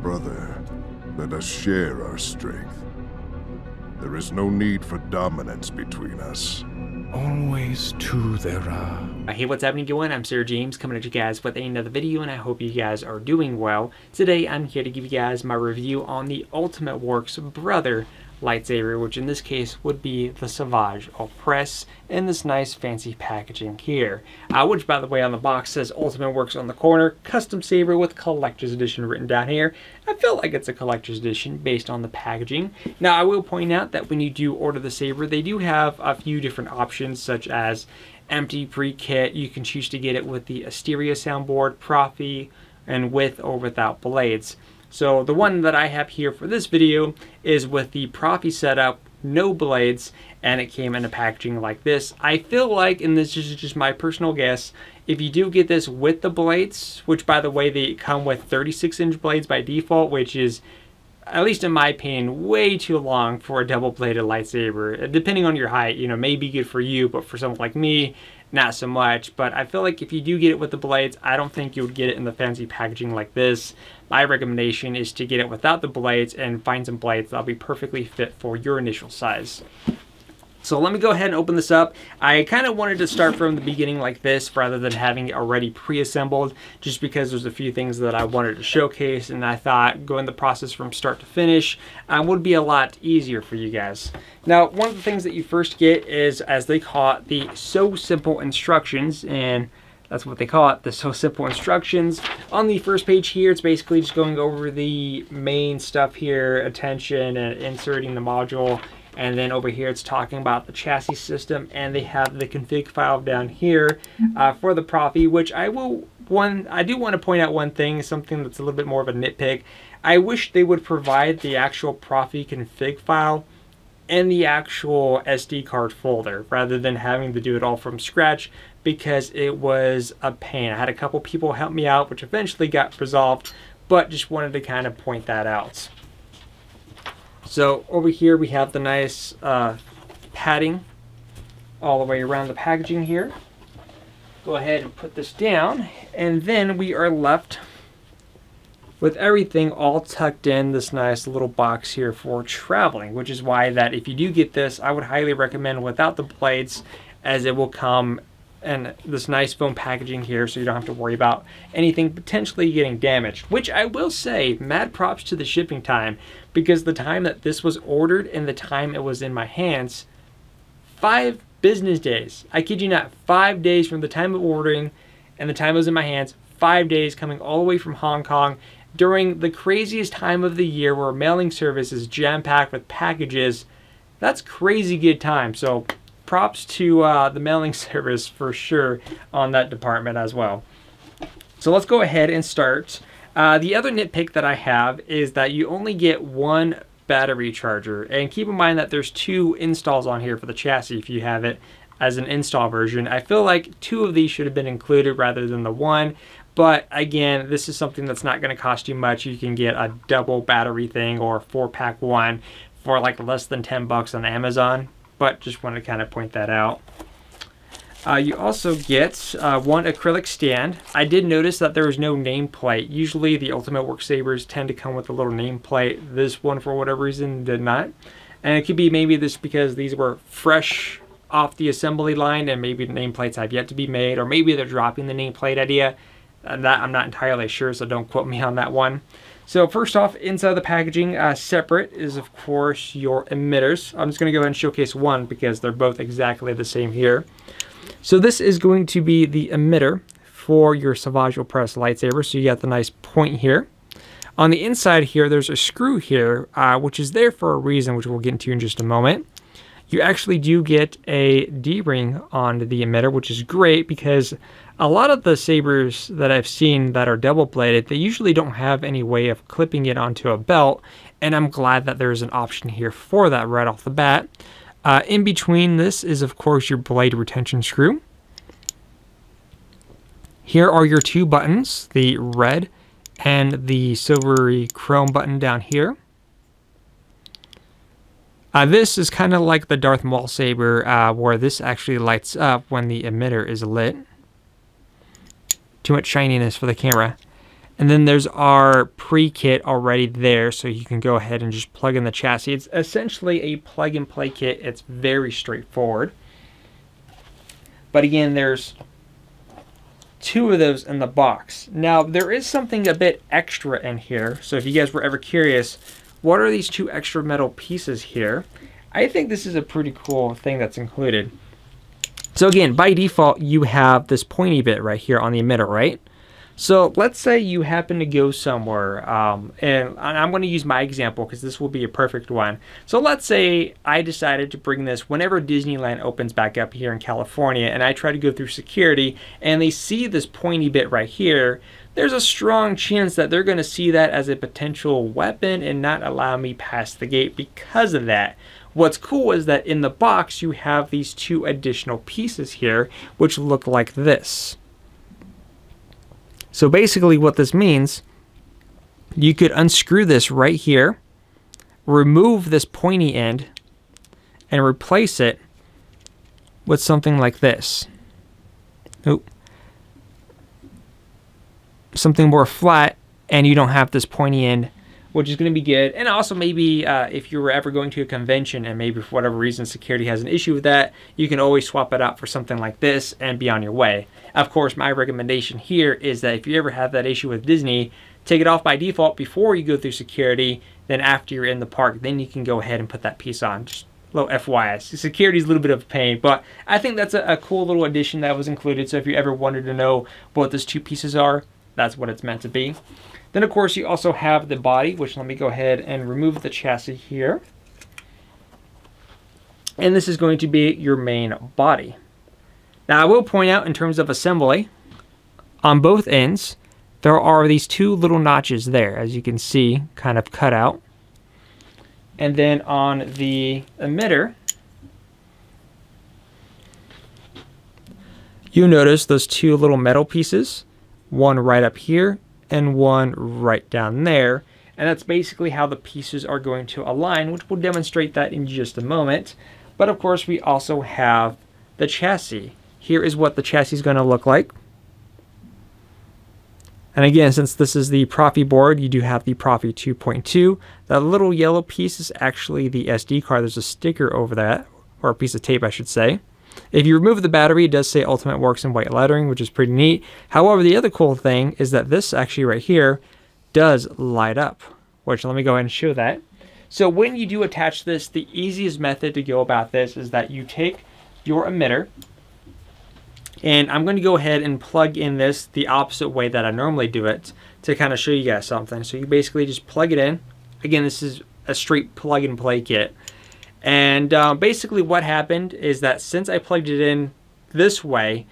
brother, let us share our strength. There is no need for dominance between us. Always two there are. Hey, what's happening, everyone? I'm Sir James coming at you guys with another video, and I hope you guys are doing well. Today, I'm here to give you guys my review on the Ultimate Works Brother lightsaber, which in this case would be the Savage Opress in this nice fancy packaging here. Which, by the way, on the box says Ultimate Works on the corner, custom saber with collector's edition written down here. I feel like it's a collector's edition based on the packaging. Now, I will point out that when you do order the saber, they do have a few different options, such as empty pre-kit. You can choose to get it with the Asteria soundboard, Profi, and with or without blades. So the one that I have here for this video is with the Profi setup, no blades, and it came in a packaging like this. I feel like, and this is just my personal guess, if you do get this with the blades, which by the way, they come with 36-inch blades by default, which is, at least in my opinion, way too long for a double-bladed lightsaber. Depending on your height, you know, may be good for you, but for someone like me, not so much. But I feel like if you do get it with the blades, I don't think you would get it in the fancy packaging like this. My recommendation is to get it without the blades and find some blades that'll be perfectly fit for your initial size. So let me go ahead and open this up. I kind of wanted to start from the beginning like this rather than having it already pre-assembled, just because there's a few things that I wanted to showcase, and I thought going the process from start to finish would be a lot easier for you guys. Now, one of the things that you first get is, as they call it, the So Simple instructions, and that's what they call it, the So Simple instructions. On the first page here, it's basically just going over the main stuff here, attention and inserting the module. And then over here, it's talking about the chassis system, and they have the config file down here for the Profi, which I do want to point out one thing, something that's a little bit more of a nitpick. I wish they would provide the actual Profi config file and the actual SD card folder rather than having to do it all from scratch, because it was a pain. I had a couple people help me out, which eventually got resolved, but just wanted to kind of point that out. So over here we have the nice padding all the way around the packaging here. Go ahead and put this down, and then we are left with everything all tucked in this nice little box here for traveling, which is why that if you do get this, I would highly recommend without the blades, as it will come in this nice foam packaging here, so you don't have to worry about anything potentially getting damaged. Which I will say, mad props to the shipping time, because the time that this was ordered and the time it was in my hands, 5 business days. I kid you not, 5 days from the time of ordering and the time it was in my hands, 5 days coming all the way from Hong Kong during the craziest time of the year where mailing service is jam-packed with packages. That's crazy good time. So props to the mailing service for sure on that department as well. So let's go ahead and start. The other nitpick that I have is that you only get one battery charger, and keep in mind that there's 2 installs on here for the chassis if you have it as an install version. I feel like 2 of these should have been included rather than the 1, but again, this is something that's not going to cost you much. You can get a double battery thing or a 4-pack one for like less than 10 bucks on Amazon, but just want to kind of point that out. You also get one acrylic stand. I did notice that there was no nameplate. Usually the Ultimate Works sabers tend to come with a little nameplate. This one, for whatever reason, did not. And it could be maybe this because these were fresh off the assembly line and maybe the nameplates have yet to be made, or maybe they're dropping the nameplate idea. That I'm not entirely sure, so don't quote me on that one. So first off, inside the packaging, separate is of course your emitters. I'm just going to go ahead and showcase one because they're both exactly the same here. So this is going to be the emitter for your Savage Opress lightsaber. So you got the nice point here. On the inside here, there's a screw here, which is there for a reason, which we'll get into in just a moment. You actually do get a D-ring on the emitter, which is great because a lot of the sabers that I've seen that are double-bladed, they usually don't have any way of clipping it onto a belt, and I'm glad that there's an option here for that right off the bat. In between this is, of course, your blade retention screw. Here are your 2 buttons, the red and the silvery chrome button down here. This is kind of like the Darth Maul saber, where this actually lights up when the emitter is lit. Too much shininess for the camera. And then there's our pre-kit already there, so you can go ahead and just plug in the chassis. It's essentially a plug-and-play kit. It's very straightforward. But again, there's 2 of those in the box. Now, there is something a bit extra in here. So if you guys were ever curious, what are these 2 extra metal pieces here? I think this is a pretty cool thing that's included. So again, by default, you have this pointy bit right here on the emitter, right? So let's say you happen to go somewhere, and I'm going to use my example because this will be a perfect one. So let's say I decided to bring this whenever Disneyland opens back up here in California, and I try to go through security, and they see this pointy bit right here. There's a strong chance that they're going to see that as a potential weapon and not allow me past the gate because of that. What's cool is that in the box you have these 2 additional pieces here, which look like this. So basically what this means, you could unscrew this right here, remove this pointy end, and replace it with something like this. Oop. Something more flat, and you don't have this pointy end, which is going to be good. And also maybe if you were ever going to a convention and maybe for whatever reason security has an issue with that, you can always swap it out for something like this and be on your way. Of course, my recommendation here is that if you ever have that issue with Disney, take it off by default before you go through security. Then after you're in the park, then you can go ahead and put that piece on. Just a little FYI. Security is a little bit of a pain, but I think that's a cool little addition that was included. So if you ever wanted to know what those 2 pieces are, that's what it's meant to be. Then of course you also have the body, which let me go ahead and remove the chassis here. And this is going to be your main body. Now I will point out in terms of assembly, on both ends, there are these 2 little notches there, as you can see, kind of cut out. And then on the emitter, you notice those 2 little metal pieces, one right up here and one right down there. And that's basically how the pieces are going to align, which we'll demonstrate that in just a moment. But of course, we also have the chassis. Here is what the chassis is going to look like. And again, since this is the Profi board, you do have the Profi 2.2. That little yellow piece is actually the SD card. There's a sticker over that, or a piece of tape, I should say. If you remove the battery, it does say Ultimate Works in white lettering, which is pretty neat. However, the other cool thing is that this actually right here does light up, which let me go ahead and show that. So when you do attach this, the easiest method to go about this is that you take your emitter, and I'm going to go ahead and plug in this the opposite way that I normally do it to kind of show you guys something. So you basically just plug it in. Again, this is a straight plug and play kit. And basically what happened is that since I plugged it in this way,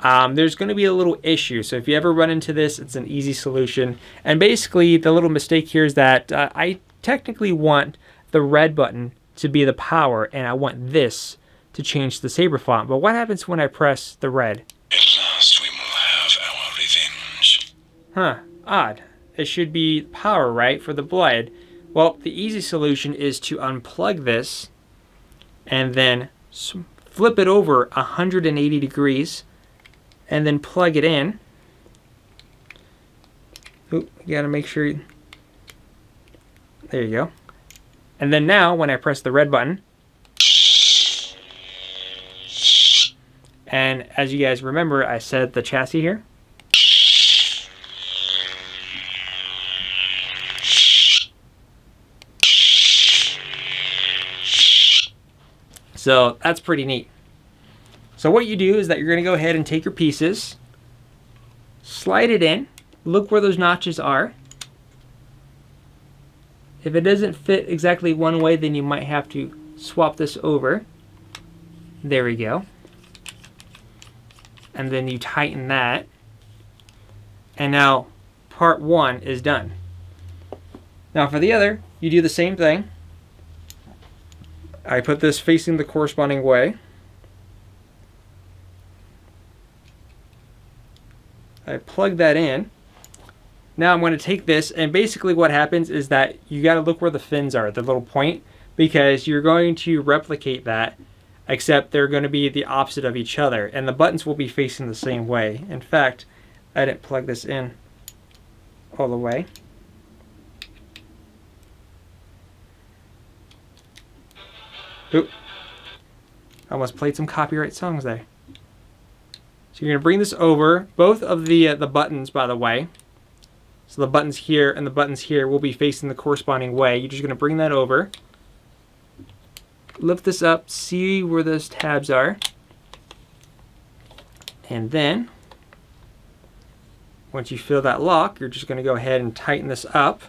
there's going to be a little issue. So if you ever run into this, it's an easy solution. And basically the little mistake here is that I technically want the red button to be the power, and I want this to change the saber font. But what happens when I press the red? At last we will have our revenge. Huh, odd. It should be power, right, for the blade. Well, the easy solution is to unplug this and then flip it over 180 degrees and then plug it in. Oop, you gotta make sure there you go. And then now when I press the red button, and as you guys remember, I set the chassis here. So that's pretty neat. So what you do is that you're going to go ahead and take your pieces, slide it in, look where those notches are. If it doesn't fit exactly one way, then you might have to swap this over. There we go. And then you tighten that. And now part one is done. Now for the other, you do the same thing. I put this facing the corresponding way. I plug that in. Now I'm going to take this, and basically what happens is that you got to look where the fins are, the little point, because you're going to replicate that, except they're going to be the opposite of each other, and the buttons will be facing the same way. In fact, I didn't plug this in all the way. Oop. I almost played some copyright songs there. So you're going to bring this over. Both of the buttons, by the way. So the buttons here and the buttons here will be facing the corresponding way. You're just going to bring that over. Lift this up. See where those tabs are. And then, once you feel that lock, you're just going to go ahead and tighten this up.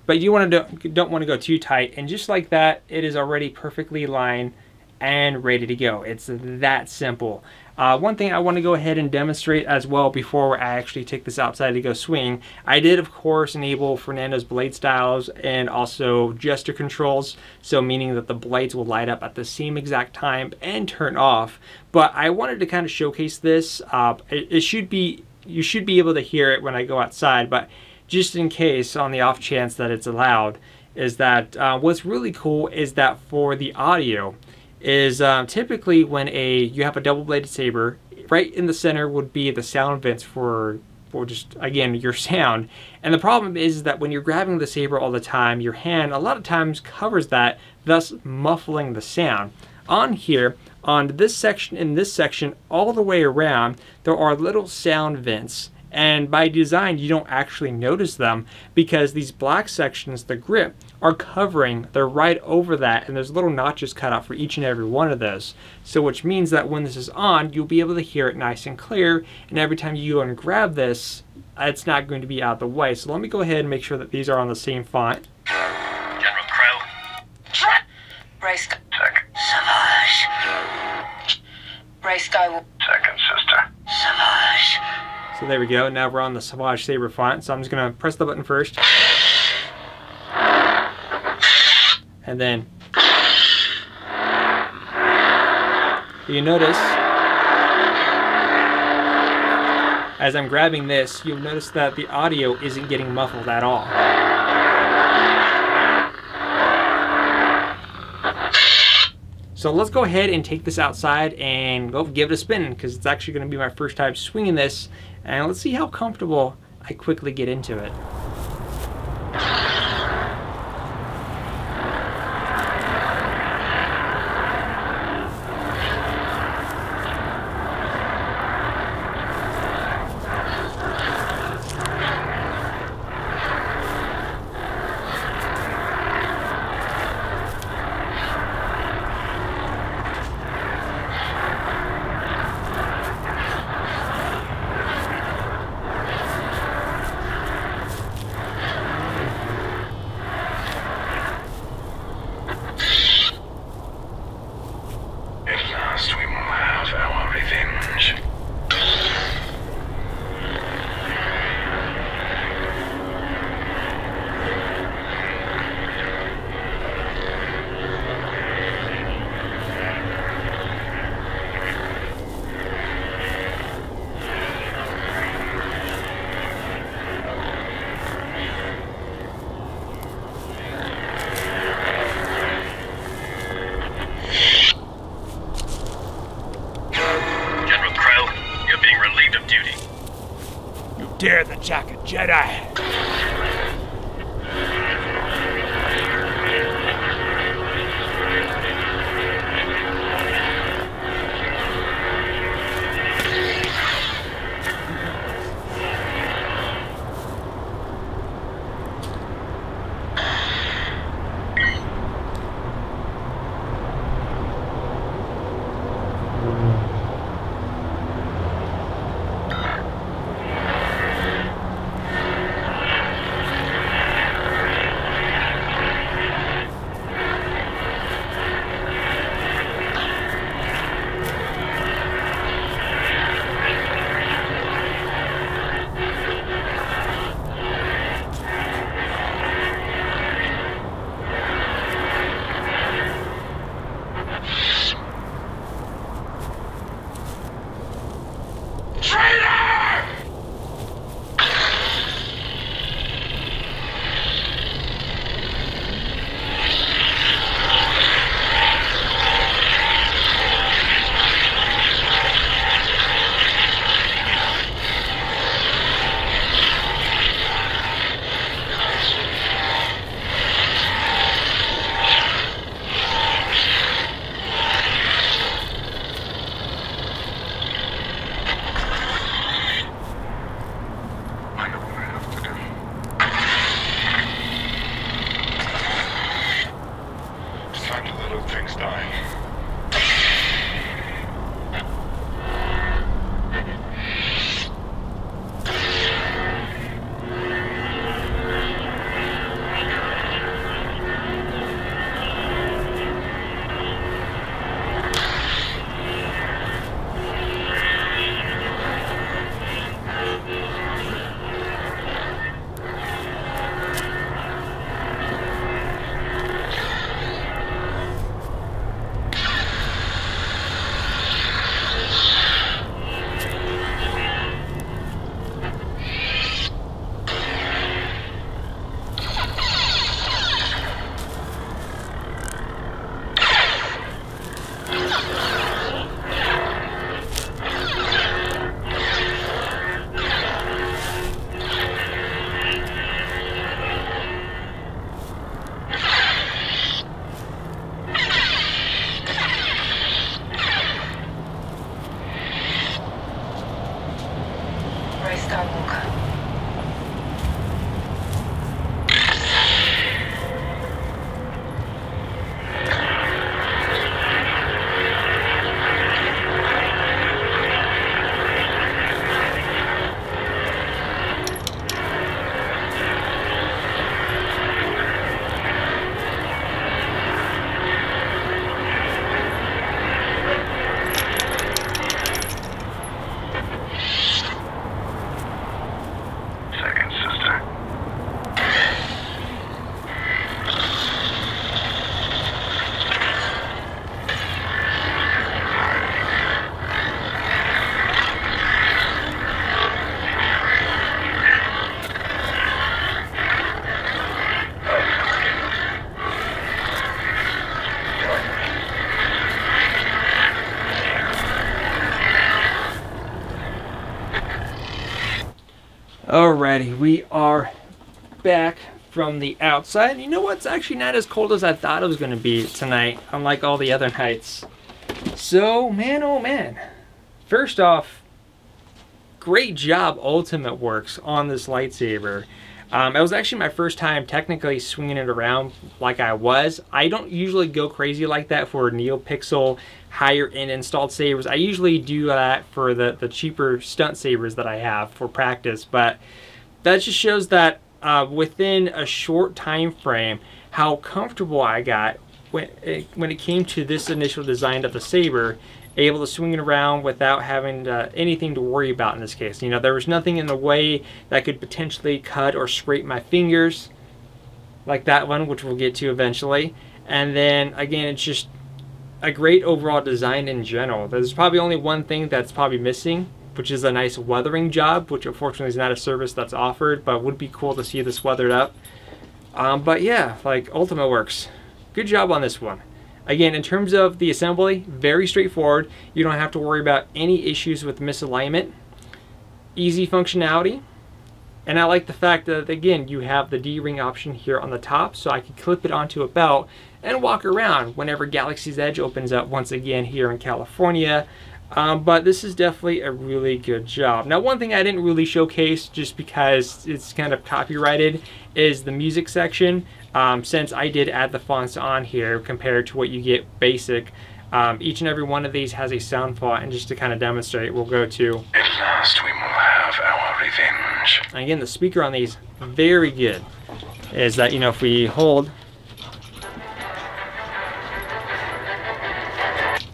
But you don't want to go too tight, and just like that, it is already perfectly lined and ready to go. It's that simple. One thing I want to go ahead and demonstrate as well before I actually take this outside to go swing, I did of course enable Fernando's blade styles and also gesture controls, so meaning that the blades will light up at the same exact time and turn off. But I wanted to kind of showcase this. You should be able to hear it when I go outside, but just in case, on the off chance that it's allowed, is that what's really cool is that for the audio is typically when you have a double-bladed saber, right in the center would be the sound vents for just, again, your sound. And the problem is that when you're grabbing the saber all the time, your hand a lot of times covers that, thus muffling the sound. On here, on this section, in this section, all the way around, there are little sound vents. And by design, you don't actually notice them because these black sections, the grip, are covering, they're right over that, and there's little notches cut out for each and every one of those. So which means that when this is on, you'll be able to hear it nice and clear, and every time you go and grab this, it's not going to be out of the way. So let me go ahead and make sure that these are on the same font. General Crow. Race Second. Savage. Race Skywalker. Second, sister. Savage. So there we go. Now we're on the Savage Saber font. So I'm just going to press the button first. And then you notice as I'm grabbing this, you'll notice that the audio isn't getting muffled at all. So let's go ahead and take this outside and go give it a spin, because it's actually going to be my first time swinging this, and let's see how comfortable I quickly get into it. We will have our revenge. Dare the Jacket Jedi! Alrighty, we are back from the outside. You know what? It's actually not as cold as I thought it was going to be tonight, unlike all the other nights. So, man, oh man. First off, great job Ultimate Works on this lightsaber. It was actually my first time technically swinging it around like I was. I don't usually go crazy like that for NeoPixel higher end installed sabers. I usually do that for the cheaper stunt sabers that I have for practice, but that just shows that within a short time frame how comfortable I got when it came to this initial design of the saber, able to swing it around without having anything to worry about in this case. You know, there was nothing in the way that could potentially cut or scrape my fingers like that one, which we'll get to eventually. And then again, it's just a great overall design in general. There's probably only one thing that's probably missing, which is a nice weathering job, which unfortunately is not a service that's offered, but would be cool to see this weathered up. But yeah, like Ultimate Works, good job on this one. Again, in terms of the assembly, very straightforward. You don't have to worry about any issues with misalignment. Easy functionality. And I like the fact that, again, you have the D-ring option here on the top, so I can clip it onto a belt and walk around whenever Galaxy's Edge opens up once again here in California. But this is definitely a really good job. Now, one thing I didn't really showcase, just because it's kind of copyrighted, is the music section. Since I did add the fonts on here compared to what you get basic, each and every one of these has a sound font, and just to kind of demonstrate, we'll go to... At last we will have our revenge. And again, the speaker on these, very good. Is that, you know, if we hold...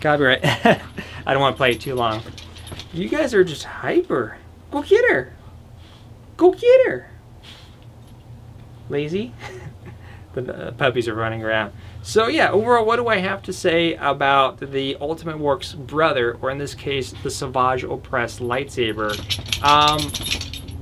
Copyright. I don't want to play it too long. You guys are just hyper. Go get her. Go get her. Lazy. The puppies are running around. So yeah, overall, what do I have to say about the Ultimate Works brother, or in this case, the Savage Opress lightsaber?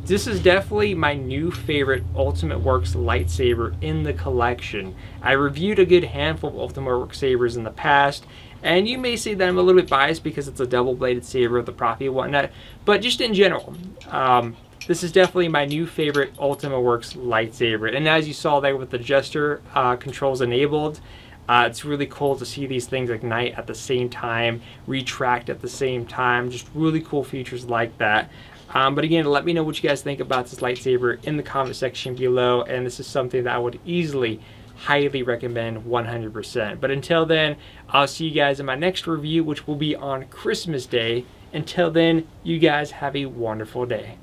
This is definitely my new favorite Ultimate Works lightsaber in the collection. I reviewed a good handful of Ultimate Works sabers in the past, and you may say that I'm a little bit biased because it's a double-bladed saber of the Profi and whatnot, but just in general, this is definitely my new favorite Ultimate Works lightsaber. And as you saw there with the gesture controls enabled, it's really cool to see these things ignite at the same time, retract at the same time, just really cool features like that. But again, let me know what you guys think about this lightsaber in the comment section below, and this is something that I would easily highly recommend 100%. But until then, I'll see you guys in my next review, which will be on Christmas Day. Until then, you guys have a wonderful day.